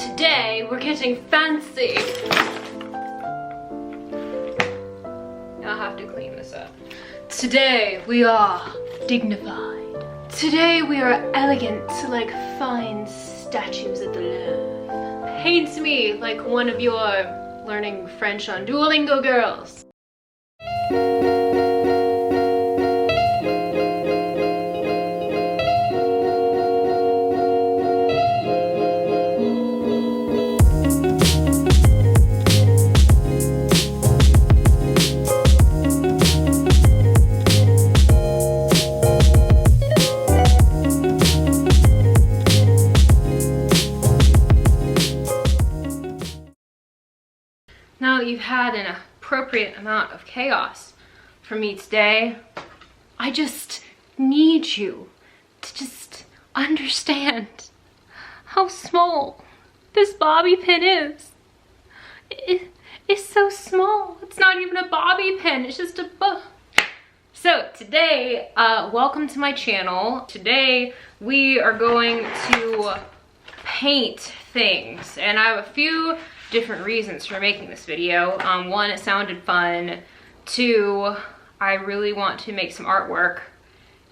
Today we're getting fancy. I'll have to clean this up. Today we are dignified. Today we are elegant like fine statues at the Louvre. Paint me like one of your learning French on Duolingo girls. Now that you've had an appropriate amount of chaos from me today, I just need you to just understand how small this bobby pin is. It's so small. It's not even a bobby pin, it's just a So today, welcome to my channel. Today we are going to paint things, and I have a few different reasons for making this video. One, it sounded fun. Two, I really want to make some artwork,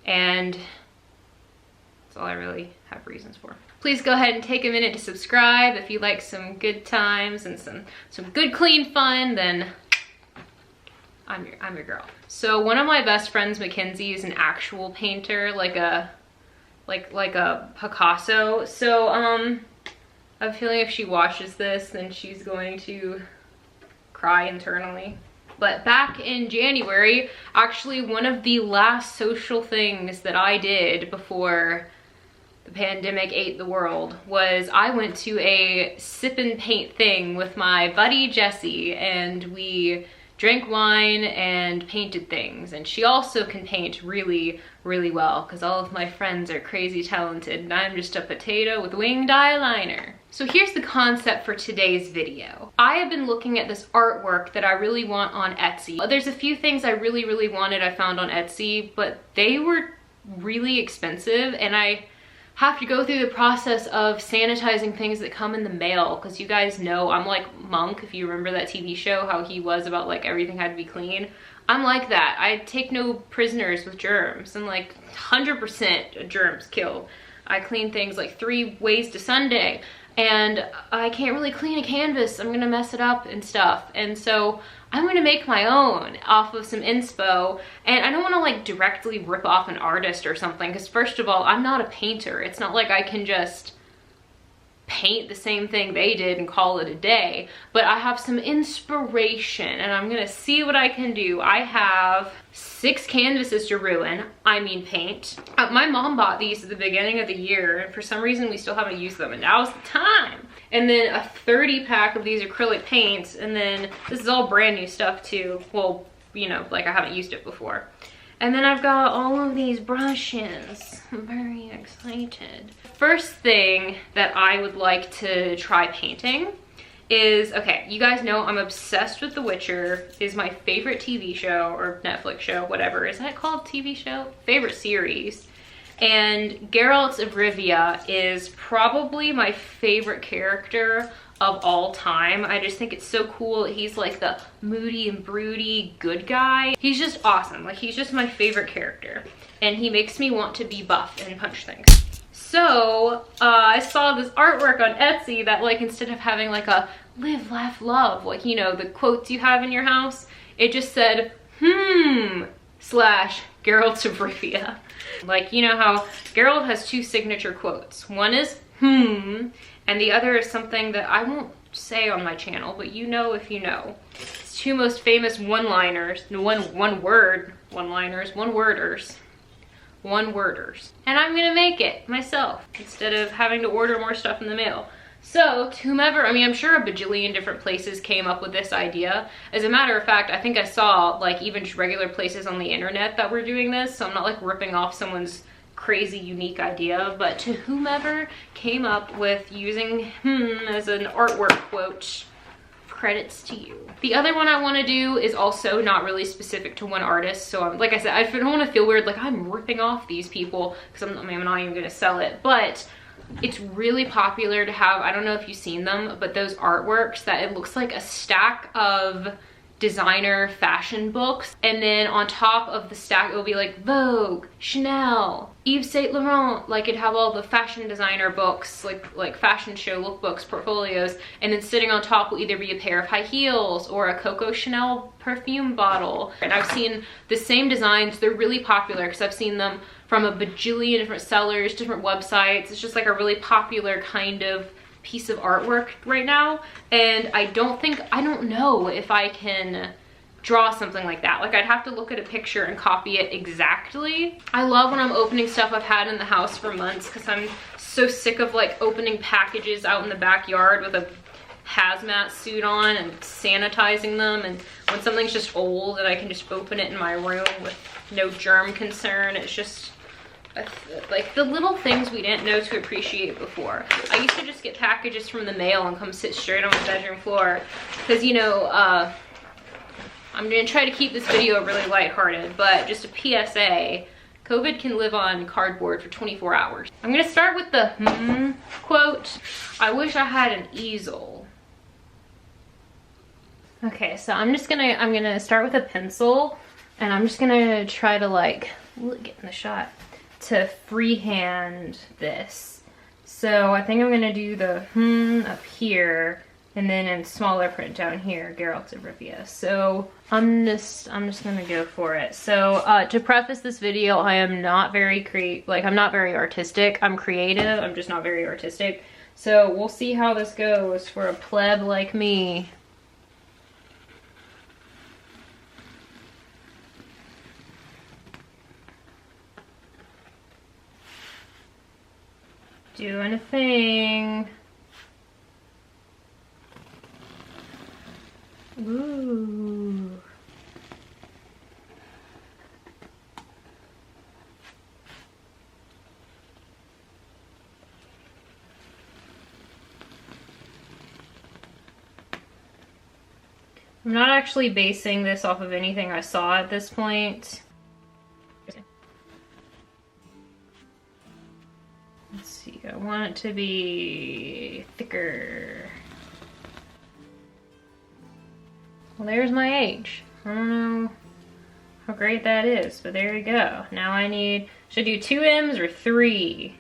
and that's all I really have reasons for. Please go ahead and take a minute to subscribe if you like some good times and some good clean fun. Then I'm your girl. So one of my best friends, Mackenzie, is an actual painter, like a Picasso. So I have a feeling if she watches this, then she's going to cry internally. But back in January, actually one of the last social things that I did before the pandemic ate the world was I went to a sip and paint thing with my buddy Jessie, and we drank wine and painted things. And she also can paint really, really well, because all of my friends are crazy talented and I'm just a potato with winged eyeliner. So here's the concept for today's video. I have been looking at this artwork that I really want on Etsy. There's a few things I really wanted I found on Etsy, but they were really expensive, and I have to go through the process of sanitizing things that come in the mail, because you guys know I'm like Monk, if you remember that TV show, how he was about like everything had to be clean. I'm like that. I take no prisoners with germs, and like 100% germs kill. I clean things like 3 ways to Sunday, and I can't really clean a canvas. I'm gonna mess it up and stuff. And so I'm gonna make my own off of some inspo, and I don't wanna like directly rip off an artist or something, because first of all, I'm not a painter. It's not like I can just paint the same thing they did and call it a day, but I have some inspiration and I'm gonna see what I can do. I have 6 canvases to ruin, I mean paint. My mom bought these at the beginning of the year, and for some reason we still haven't used them, and now's the time. And then a 30 pack of these acrylic paints, and then this is all brand new stuff too. Well, you know, like I haven't used it before. And then I've got all of these brushes. I'm very excited. First thing that I would like to try painting is, okay, you guys know I'm obsessed with The Witcher. It is my favorite TV show, or Netflix show, whatever. Is that called TV show? Favorite series. And Geralt of Rivia is probably my favorite character of all time. I just think it's so cool. He's like the moody and broody good guy. He's just awesome. Like, he's just my favorite character, and he makes me want to be buff and punch things. So I saw this artwork on Etsy that, like, instead of having like a live, laugh, love, like, you know, the quotes you have in your house, it just said / Geralt of Rivia. Like, you know how Geralt has 2 signature quotes. One is and the other is something that I won't say on my channel, but you know if you know. It's 2 most famous one-liners, one-worders. And I'm gonna make it myself instead of having to order more stuff in the mail. So to whomever, I mean, I'm sure a bajillion different places came up with this idea. As a matter of fact, I think I saw like even just regular places on the internet that were doing this, so I'm not like ripping off someone's crazy unique idea, but to whomever came up with using as an artwork quote, credits to you. The other one I want to do is also not really specific to one artist, so like I said, I don't want to feel weird like I'm ripping off these people, because I'm not even going to sell it, but it's really popular to have, I don't know if you've seen them, but those artworks that it looks like a stack of designer fashion books, and then on top of the stack it will be like Vogue, Chanel, Yves Saint Laurent. Like it'd have all the fashion designer books, like fashion show lookbooks, portfolios, and then sitting on top will either be a pair of high heels or a Coco Chanel perfume bottle. And I've seen the same designs. They're really popular because I've seen them from a bajillion different sellers, different websites. It's just like a really popular kind of piece of artwork right now, and I don't know if I can draw something like that. Like I'd have to look at a picture and copy it exactly. I love when I'm opening stuff I've had in the house for months, because I'm so sick of like opening packages out in the backyard with a hazmat suit on and sanitizing them, and when something's just old and I can just open it in my room with no germ concern. It's just like the little things we didn't know to appreciate before. I used to just get packages from the mail and come sit straight on my bedroom floor, because you know, I'm gonna try to keep this video really lighthearted, but just a PSA, COVID can live on cardboard for 24 hours. I'm gonna start with the quote. I wish I had an easel. Okay, so I'm gonna start with a pencil, and I'm just gonna try to like get in the shot to freehand this. So I think I'm gonna do the up here, and then in smaller print down here, Geralt of Rivia. So I'm just gonna go for it. So to preface this video, I am not very I'm not very artistic. I'm creative, I'm just not very artistic. So we'll see how this goes for a pleb like me. Doing a thing. Ooh. I'm not actually basing this off of anything I saw at this point. Let's see, I want it to be thicker. Well, there's my H. I don't know how great that is, but there we go. Now should I do 2 M's or 3?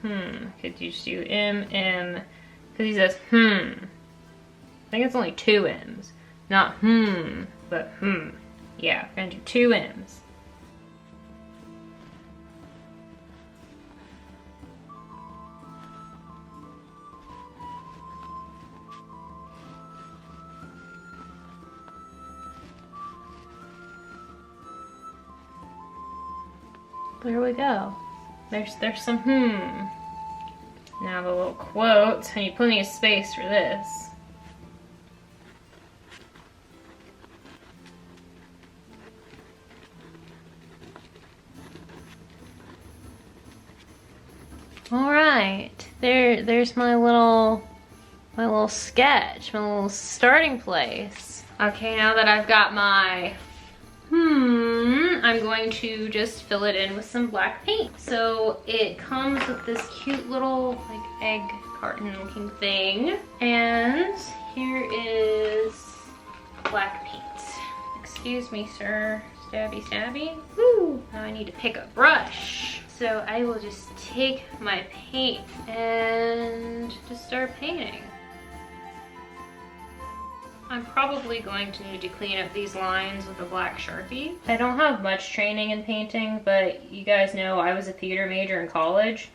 Could you just do M, because he says I think it's only 2 M's. Not but Yeah, we're gonna do 2 M's. There we go. There's some Now the little quote. I need plenty of space for this. All right, there's my little sketch, my little starting place. Okay, now that I've got my I'm going to just fill it in with some black paint. So it comes with this cute little like egg carton looking thing. And here is black paint. Excuse me, sir. Stabby, stabby. Woo! Now I need to pick a brush. So I will just take my paint and just start painting. I'm probably going to need to clean up these lines with a black Sharpie. I don't have much training in painting, but you guys know I was a theater major in college,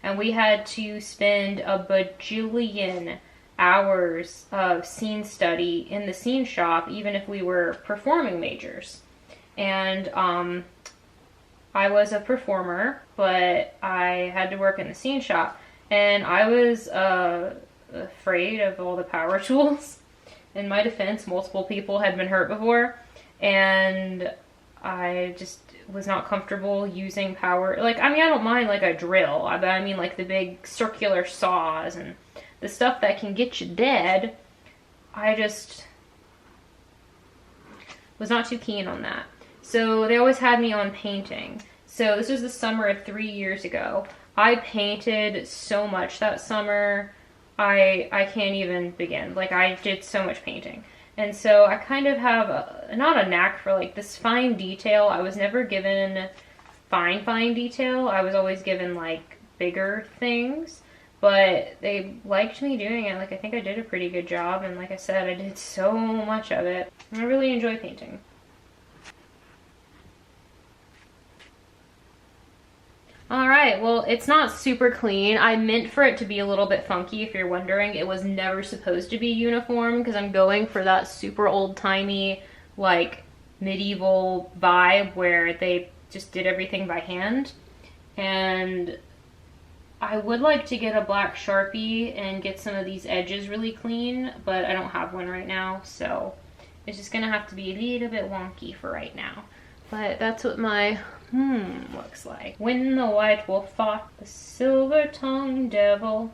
and we had to spend a bajillion hours of scene study in the scene shop, even if we were performing majors. And I was a performer, but I had to work in the scene shop, and I was afraid of all the power tools. In my defense, multiple people had been hurt before, and I just was not comfortable using power. Like, I mean, I don't mind like a drill, but I mean like the big circular saws and the stuff that can get you dead. I just was not too keen on that. So they always had me on painting. So this was the summer of 3 years ago. I painted so much that summer. I can't even begin. Like, I did so much painting. And so I kind of have not a knack for like this fine detail. I was never given fine detail. I was always given like bigger things, but they liked me doing it. Like, I think I did a pretty good job. And like I said, I did so much of it. I really enjoy painting. Alright, well, it's not super clean. I meant for it to be a little bit funky, if you're wondering. It was never supposed to be uniform because I'm going for that super old-timey, like, medieval vibe where they just did everything by hand. And I would like to get a black Sharpie and get some of these edges really clean, but I don't have one right now, so it's just gonna have to be a little bit wonky for right now. But that's what my looks like. When the white wolf fought the silver-tongued devil.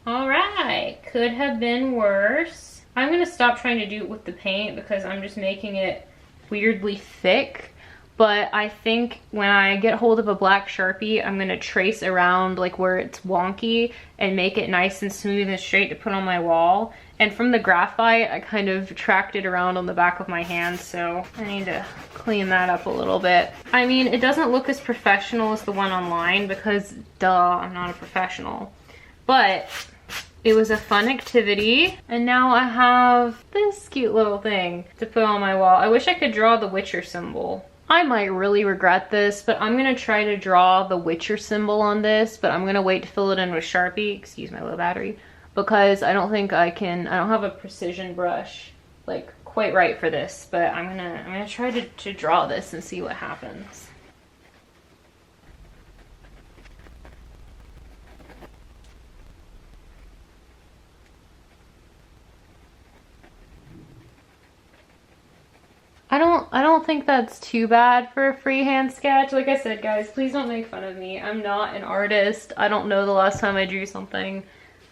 Alright, could have been worse. I'm gonna stop trying to do it with the paint because I'm just making it weirdly thick. But I think when I get hold of a black Sharpie, I'm gonna trace around like where it's wonky and make it nice and smooth and straight to put on my wall. And from the graphite, I kind of tracked it around on the back of my hand, so I need to clean that up a little bit. I mean, it doesn't look as professional as the one online because, duh, I'm not a professional. But it was a fun activity, and now I have this cute little thing to put on my wall. I wish I could draw the Witcher symbol. I might really regret this, but I'm gonna try to draw the Witcher symbol on this, but I'm gonna wait to fill it in with Sharpie, excuse my low battery, because I don't think I don't have a precision brush like quite right for this, but I'm gonna try to draw this and see what happens. I don't think that's too bad for a freehand sketch. Like I said, guys, please don't make fun of me. I'm not an artist. I don't know the last time I drew something.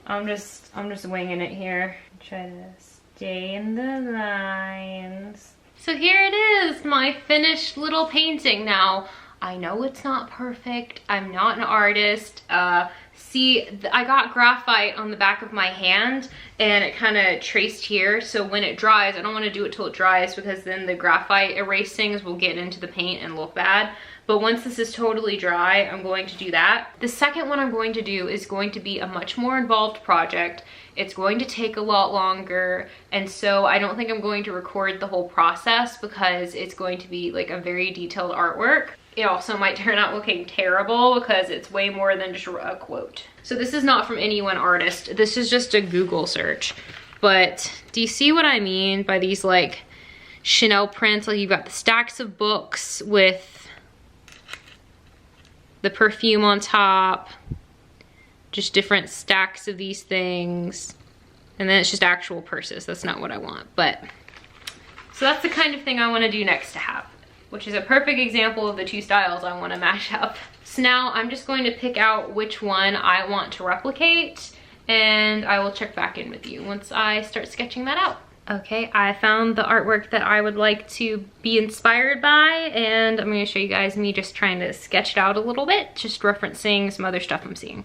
I'm just winging it here. Try to stay in the lines. So here it is, my finished little painting. Now, I know it's not perfect. I'm not an artist. See, I got graphite on the back of my hand and it kind of traced here. So when it dries, I don't want to do it till it dries because then the graphite erasings will get into the paint and look bad. But once this is totally dry, I'm going to do that. The second one I'm going to do is going to be a much more involved project. It's going to take a lot longer, and so I don't think I'm going to record the whole process because it's going to be like a very detailed artwork. It also might turn out looking terrible because it's way more than just a quote. So this is not from any one artist. This is just a Google search. But do you see what I mean by these like Chanel prints? Like you've got the stacks of books with the perfume on top, just different stacks of these things. And then it's just actual purses. That's not what I want, but. So that's the kind of thing I wanna do next to have, which is a perfect example of the two styles I wanna mash up. So now I'm just going to pick out which one I want to replicate, and I will check back in with you once I start sketching that out. Okay, I found the artwork that I would like to be inspired by, and I'm gonna show you guys me just trying to sketch it out a little bit, just referencing some other stuff I'm seeing.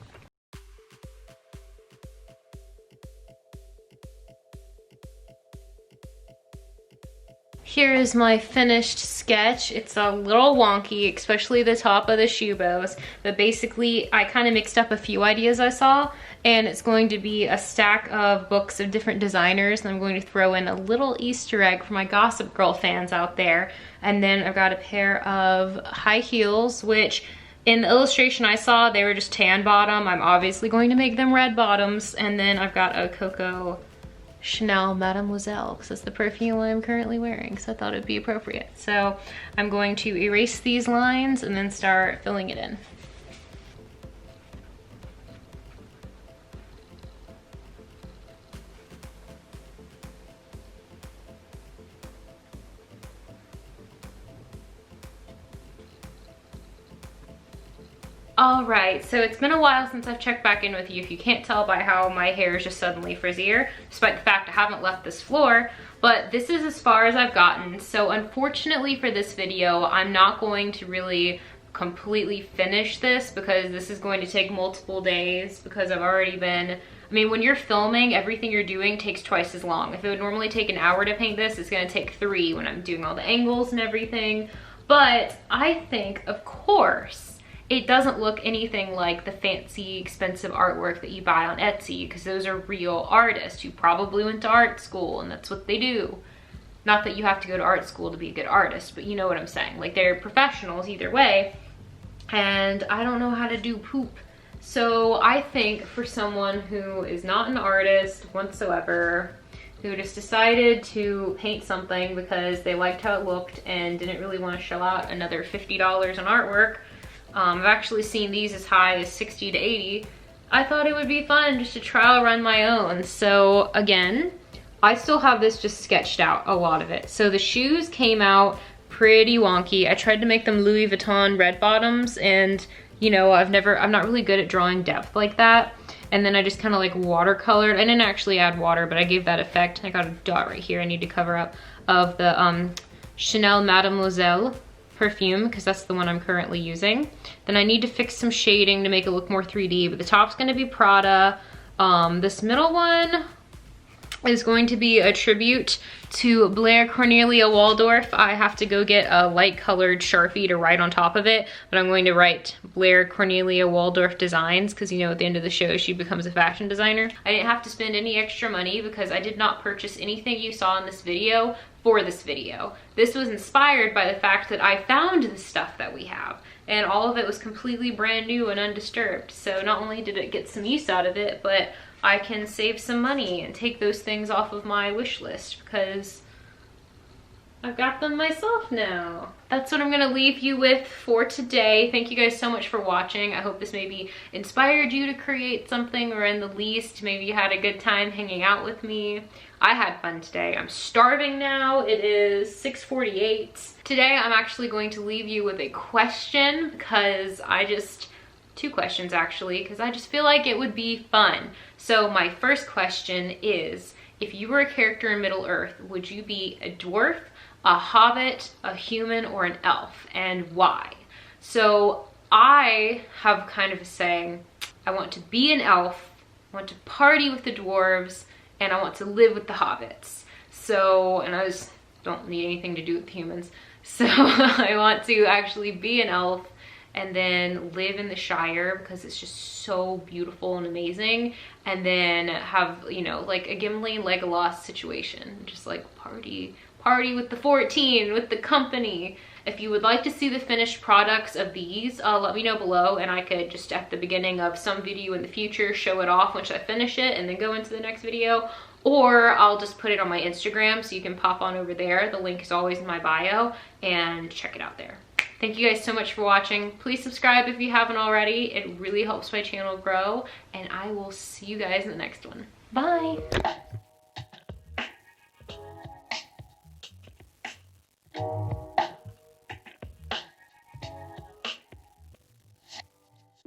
Here is my finished sketch. It's a little wonky, especially the top of the shoe bows, but basically I kind of mixed up a few ideas I saw, and it's going to be a stack of books of different designers, and I'm going to throw in a little Easter egg for my Gossip Girl fans out there. And then I've got a pair of high heels, which in the illustration I saw, they were just tan bottom. I'm obviously going to make them red bottoms. And then I've got a Coco Chanel Mademoiselle, because that's the perfume I'm currently wearing, so I thought it'd be appropriate. So I'm going to erase these lines and then start filling it in. All right, so it's been a while since I've checked back in with you. If you can't tell by how my hair is just suddenly frizzier, despite the fact I haven't left this floor, but this is as far as I've gotten. So unfortunately for this video, I'm not going to really completely finish this because this is going to take multiple days because I've already been, I mean, when you're filming, everything you're doing takes twice as long. If it would normally take an hour to paint this, it's gonna take 3 when I'm doing all the angles and everything. But I think, of course, it doesn't look anything like the fancy, expensive artwork that you buy on Etsy, because those are real artists who probably went to art school and that's what they do. Not that you have to go to art school to be a good artist, but you know what I'm saying. Like, they're professionals either way, and I don't know how to do poop. So I think for someone who is not an artist whatsoever, who just decided to paint something because they liked how it looked and didn't really want to shell out another $50 on artwork, I've actually seen these as high as 60 to 80. I thought it would be fun just to trial run my own. So again, I still have this just sketched out, a lot of it. So the shoes came out pretty wonky. I tried to make them Louis Vuitton red bottoms, and you know, I'm not really good at drawing depth like that. And then I just kind of like watercolored. I didn't actually add water, but I gave that effect. I got a dot right here I need to cover up of the Chanel Mademoiselle perfume, because that's the one I'm currently using. Then I need to fix some shading to make it look more 3D, but the top's gonna be Prada. This middle one is going to be a tribute to Blair Cornelia Waldorf. I have to go get a light colored Sharpie to write on top of it, but I'm going to write Blair Cornelia Waldorf Designs, because you know at the end of the show she becomes a fashion designer. I didn't have to spend any extra money because I did not purchase anything you saw in this video for this video. This was inspired by the fact that I found the stuff that we have, and all of it was completely brand new and undisturbed. So not only did it get some use out of it, but I can save some money and take those things off of my wish list because I've got them myself now. That's what I'm gonna leave you with for today. Thank you guys so much for watching. I hope this maybe inspired you to create something, or in the least, maybe you had a good time hanging out with me. I had fun today. I'm starving now. It is 6:48. Today, I'm actually going to leave you with a question because two questions actually, because I just feel like it would be fun. So my first question is, if you were a character in Middle Earth, would you be a dwarf, a hobbit, a human, or an elf, and why? So I have kind of a saying, I want to be an elf, I want to party with the dwarves, and I want to live with the hobbits. So, and I just don't need anything to do with humans. So I want to actually be an elf and then live in the Shire because it's just so beautiful and amazing, and then have, you know, like a Gimli and Legolas situation, just like party with the 14, with the company. If you would like to see the finished products of these, let me know below, and I could just at the beginning of some video in the future show it off once I finish it and then go into the next video, or I'll just put it on my Instagram so you can pop on over there. The link is always in my bio, and check it out there. Thank you guys so much for watching. Please subscribe if you haven't already. It really helps my channel grow, and I will see you guys in the next one. Bye.